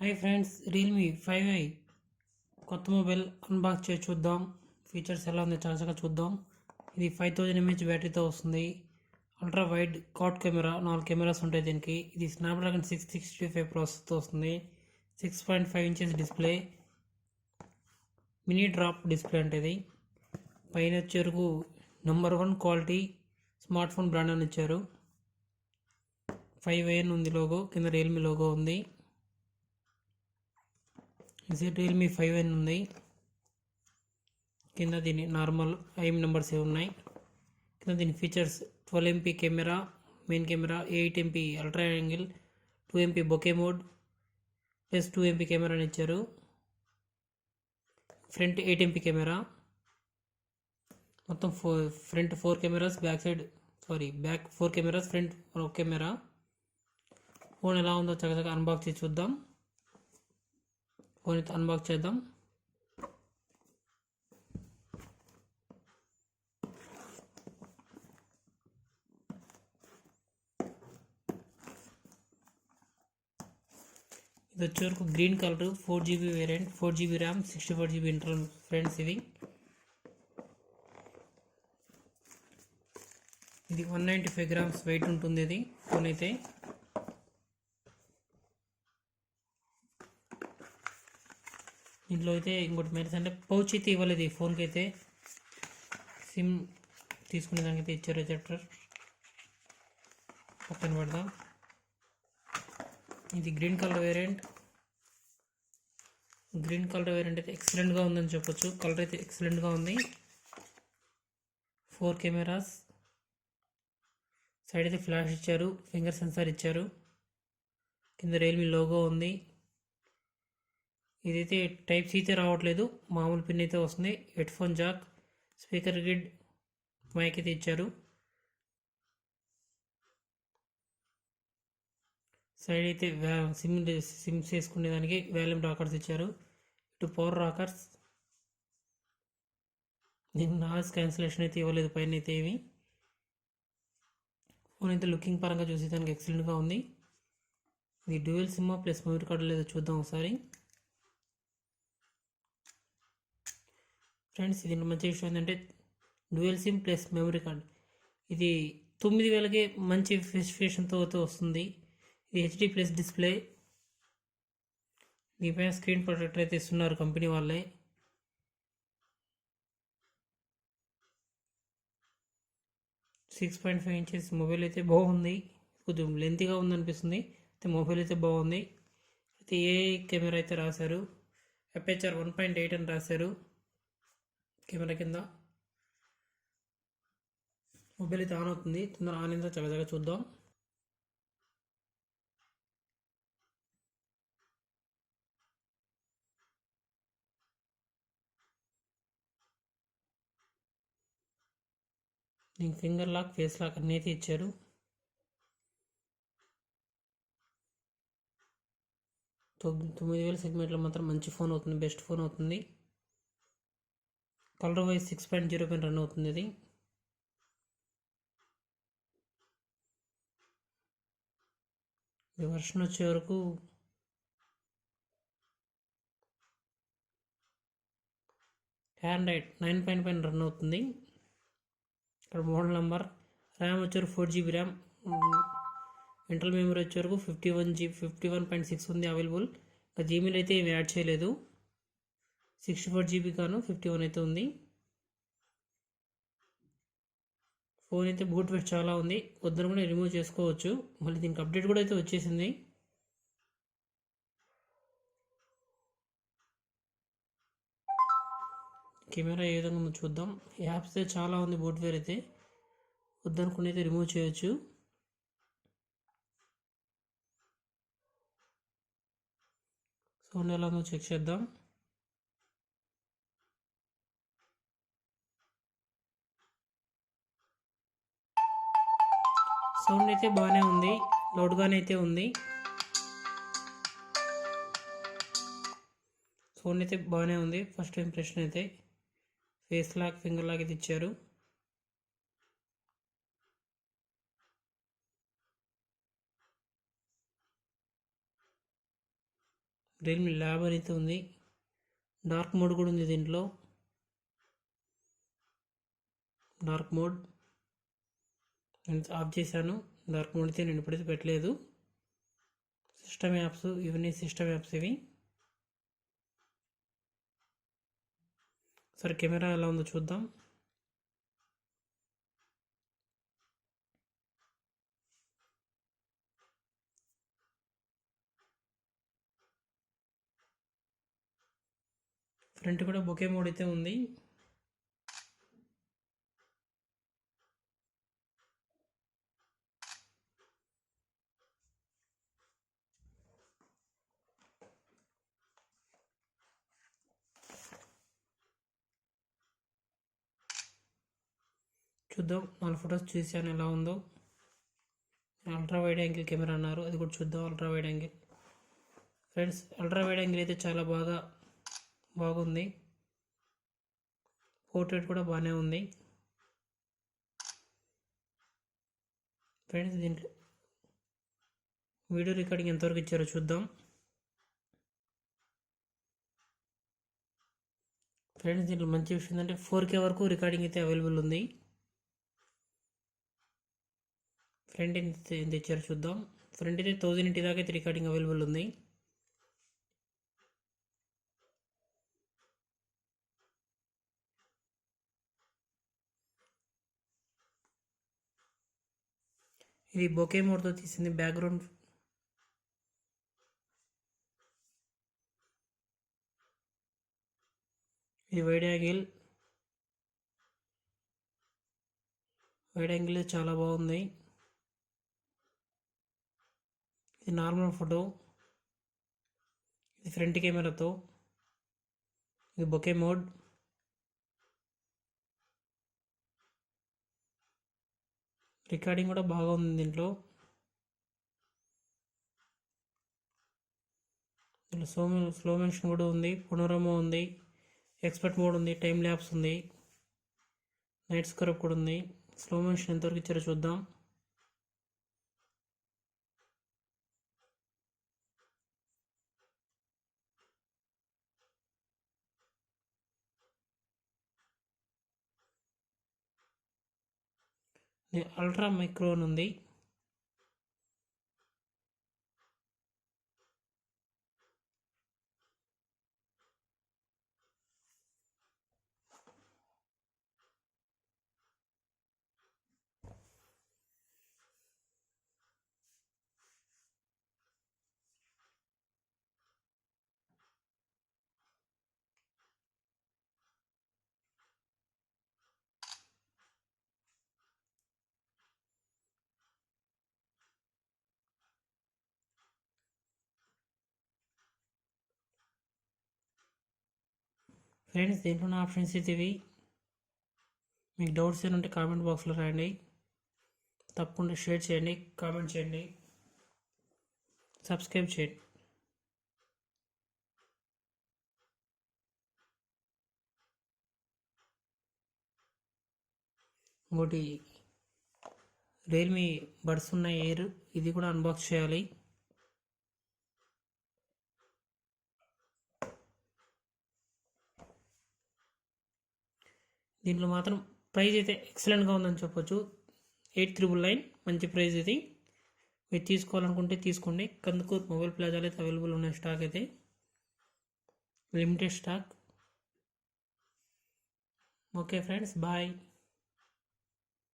Hi friends, Realme 5i కొత్త mobile unbox చేసి చూద్దాం. ఫీచర్స్ ఎలా ఉందో చాలా చూద్దాం. ఇది 5000 mAh బ్యాటరీతో వస్తుంది. Ultra wide quad camera, 4 cameras ఉంటాయి దీనికి. ఇది స్నాప్డ్రాగన్ 665 ప్రాసెస్తో వస్తుంది. 6.5 inches display, mini drop display అంటే ఇది. పైన వచ్చేవరకు #1 క్వాలిటీ స్మార్ట్ ఫోన్ బ్రాండ్ అని ఇచ్చారు. 5i అని ఉంది లోగో, కింద రియల్మీ లోగో ఉంది. రియల్మీ 5i ఉంది. కింద దీని నార్మల్ ఐఎం నెంబర్స్ ఉన్నాయి. కింద దీని features 12 MP camera, main camera, 8 MP ultra angle, 2 MP bouquet mode plus 2 MP camera అని ఇచ్చారు. ఫ్రంట్ 8 MP కెమెరా, మొత్తం front 4 cameras, back 4 cameras, front ఒక కెమెరా. ఫోన్ ఎలా ఉందో చక్కగా అన్బాక్స్ చేసి చూద్దాం. ఫోన్ అయితే అన్బాక్స్ చేద్దాం. ఇది వచ్చేవరకు green colour, 4GB variant, 4GB RAM, 64GB internal friends. ఇది 195 grams వెయిట్ ఉంటుంది. ఇది ఫోన్ అయితే దీంట్లో అయితే ఇంకోటి మెయిన్స్ అంటే పౌచ్ అయితే ఇవ్వలేదు ఈ ఫోన్కి అయితే. సిమ్ తీసుకునే దానికైతే ఇచ్చారు. రిసెప్టర్ పక్కన పెడదాం. ఇది గ్రీన్ కలర్ వేరియంట్ అయితే ఎక్సలెంట్గా ఉందని చెప్పొచ్చు. కలర్ అయితే ఎక్సలెంట్గా ఉంది. 4 కెమెరాస్, సైడ్ అయితే ఫ్లాష్ ఇచ్చారు, ఫింగర్ సెన్సార్ ఇచ్చారు, కింద రియల్మీ లోగో ఉంది. ఇదైతే టైప్ సి అయితే రావట్లేదు, మామూలు పిన్ అయితే వస్తుంది. Headphone jack, speaker grid, mic అయితే ఇచ్చారు. సైడ్ అయితే సిమ్స్ వేసుకునే దానికి వాల్యూమ్ రాకర్స్ ఇచ్చారు. ఇటు పవర్ రాకర్స్. దీని నాయిస్ క్యాన్సిలేషన్ అయితే ఇవ్వలేదు పైన అయితే ఏమి. ఫోన్ అయితే లుకింగ్ పరంగా చూసేదానికి ఎక్సలెంట్గా ఉంది. ఇది dual SIM plus memory card లేదో చూద్దాం ఒకసారి. ఫ్రెండ్స్, ఇది మంచి విషయం ఏంటంటే dual SIM plus memory card. ఇది 9000కే మంచి స్పెసిఫికేషన్తో వస్తుంది. ఇది HD ప్లస్ డిస్ప్లే. దీనిపైన స్క్రీన్ ప్రొటెక్టర్ అయితే ఇస్తున్నారు కంపెనీ వాళ్ళే. సిక్స్ 6.5 inches మొబైల్ అయితే బాగుంది. కొంచెం లెంతీగా ఉందనిపిస్తుంది. అయితే మొబైల్ అయితే బాగుంది. అయితే ఏ కెమెరా అయితే రాశారు, అపేచర్ 1.8 అని రాశారు కెమెరా కింద. మొబైల్ అయితే ఆన్ అవుతుంది. తొందర ఆన్ అయిందో చక్కగా చూద్దాం. దీనికి ఫింగర్ లాక్, ఫేస్ లాక్ అన్నీ అయితే ఇచ్చారు. $9000 సెగ్మెంట్లో మాత్రం మంచి ఫోన్ అవుతుంది, బెస్ట్ ఫోన్ అవుతుంది. కలర్ వైజ్ 6.0 పైన రన్ అవుతుంది. ఇది వర్షన్ వచ్చే వరకు ఆండ్రాయిడ్ 9 పైన రన్ అవుతుంది. ఇక్కడ మోడల్ నెంబర్, ర్యామ్ వచ్చేవరకు 4GB ర్యామ్, ఇంటర్నల్ మెమరీ వచ్చేవరకు 51.6 ఉంది అవైలబుల్. ఇంకా జీమెయిల్ అయితే ఏమి యాడ్ చేయలేదు. 64GB గాను 51 అయితే ఉంది. ఫోన్ అయితే బూట్ వెయిట్ చాలా ఉంది, వద్దరు కూడా రిమూవ్ చేసుకోవచ్చు. మళ్ళీ దీనికి అప్డేట్ కూడా అయితే వచ్చేసింది. కెమెరా ఏ విధంగా ఉందో చూద్దాం. యాప్స్ అయితే చాలా ఉంది, బూట్ వేర్ అయితే వద్దనుకుని అయితే రిమూవ్ చేయొచ్చు. సౌండ్ ఎలా ఉందో చెక్ చేద్దాం. సౌండ్ అయితే బాగానే ఉంది, లౌడ్గానే అయితే ఉంది. సౌండ్ అయితే బాగానే ఉంది. ఫస్ట్ ఇంప్రెషన్ అయితే ఫేస్ లాక్, ఫింగర్ లాక్ అయితే ఇచ్చారు. రియల్మీ ల్యాబ్ అయితే ఉంది. డార్క్ మోడ్ కూడా ఉంది దీంట్లో. డార్క్ మోడ్ నేను ఆఫ్ చేశాను. డార్క్ మోడ్ అయితే నేను ఇప్పుడైతే పెట్టలేదు. సిస్టమ్ యాప్స్ ఇవన్నీ సిస్టమ్ యాప్స్ ఇవి. సరే కెమెరా ఎలా ఉందో చూద్దాం. ఫ్రంట్ కూడా బొకే మోడ్ అయితే ఉంది. చూద్దాం 4 ఫొటోస్ చూసాను ఎలా ఉందో. అల్ట్రా వైడ్ యాంగిల్ కెమెరా అన్నారు, అది కూడా చూద్దాం. Ultra wide angle friends, ultra wide angle అయితే చాలా బాగుంది. పోర్ట్రేట్ కూడా బాగానే ఉంది ఫ్రెండ్స్. దీంట్లో వీడియో రికార్డింగ్ ఎంతవరకు ఇచ్చారో చూద్దాం. ఫ్రెండ్స్ దీంట్లో మంచి విషయం ఏంటంటే 4K వరకు రికార్డింగ్ అయితే అవైలబుల్ ఉంది. ఫ్రంట్ ఎంత ఇచ్చారో చూద్దాం. ఫ్రంట్ అయితే 1080 దాకా అయితే రికార్డింగ్ అవైలబుల్ ఉంది. ఇది బొకే మోడ్తో తీసింది బ్యాక్గ్రౌండ్. ఇది వైడ్ యాంగిల్ చాలా బాగుంది. ఇది నార్మల్ ఫోటో, ఇది ఫ్రంట్ కెమెరాతో. ఇది బొకే మోడ్. రికార్డింగ్ కూడా బాగా ఉంది దీంట్లో. స్లో మోషన్ కూడా ఉంది, పనోరమా ఉంది, ఎక్స్పర్ట్ మోడ్ ఉంది, టైం ల్యాప్స్ ఉంది, నైట్ స్క్రబ్ కూడా ఉంది. స్లో మోషన్ ఎంతవరకు ఇచ్చారో చూద్దాం. అల్ట్రా మైక్రో అని ఉంది. ఫ్రెండ్స్ దీంట్లో ఆప్షన్స్ అయితే ఇవి. మీకు డౌట్స్ ఏమైనా ఉంటే కామెంట్ బాక్స్లో రాయండి. తప్పకుండా షేర్ చేయండి, కామెంట్ చేయండి, సబ్స్క్రైబ్ చేయండి. ఇంకోటి రియల్మీ బడ్స్ ఉన్న ఎయిర్, ఇది కూడా అన్బాక్స్ చేయాలి. దీంట్లో మాత్రం ప్రైస్ అయితే ఎక్సలెంట్గా ఉందని చెప్పొచ్చు. 8,999 మంచి ప్రైస్ ఇది. మీరు తీసుకోవాలనుకుంటే తీసుకోండి. కందుకూర్ మొబైల్ ప్లాజాలో అయితే అవైలబుల్ ఉన్న స్టాక్ అయితే limited stock. Okay friends, bye.